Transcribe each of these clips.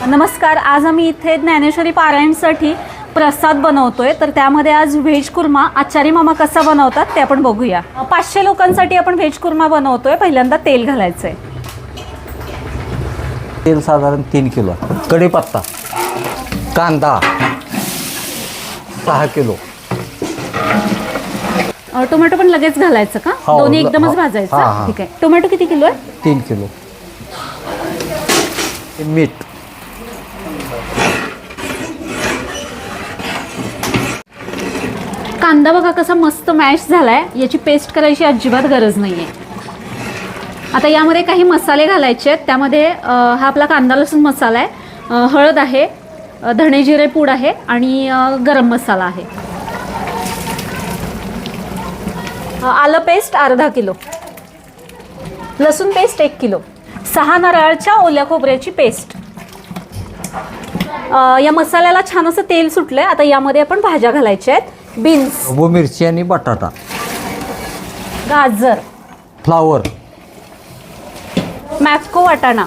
नमस्कार. आज आम्ही इथे ज्ञानेश्वरी पारायणसाठी प्रसाद बनवतोय. तर त्यामध्ये आज व्हेज कुर्मा आचारी मामा कसा बनवतात ते आपण बघूया. 500 लोकांसाठी आपण व्हेज कुर्मा बनवतोय. पहिल्यांदा तेल घालायचंय. तेल साधारण 3 किलो. कढीपत्ता, कांदा 6 किलो. टोमॅटो पण लगेच घालायचं का? हो, दोन्ही एकदमच भाजायचं. हां. ठीक आहे. टोमॅटो किती किलो आहे? 3 किलो. मीठ, कांदा बघा कसा मस्त मॅश झालाय. याची पेस्ट करायची अजिबात गरज नाहीये. आता यामध्ये काही मसाले घालायचे आहेत. त्यामध्ये हा आपला कांदा लसूण मसाला आहे, हळद आहे, धणे जिरे पूड आहे आणि गरम मसाला आहे. आलं पेस्ट अर्धा किलो, लसूण पेस्ट 1 किलो, 6 नारळाच्या ओल्या खोबऱ्याची पेस्ट. या मसाल्याला छान असं तेल सुटलंय. आता यामध्ये आपण भाज्या घालायच्या आहेत. बीन्स, ढबू मिरची आणि बटाटा, गाजर, फ्लावर, मॅप्को वाटाणा,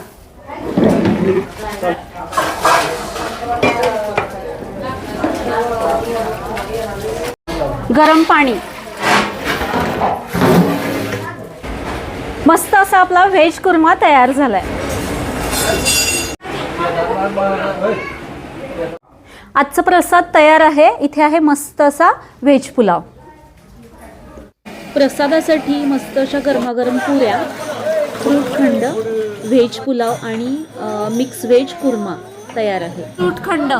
गरम पाणी. मस्त असा आपला व्हेज कुर्मा तयार झालाय. आजचा प्रसाद तयार आहे. इथे आहे मस्त असा व्हेज पुलाव. प्रसादासाठी मस्त अशा गरमागरम पुऱ्या, फ्रूटखंड, व्हेज पुलाव आणि मिक्स व्हेज कुर्मा तयार आहे. फ्रूटखंड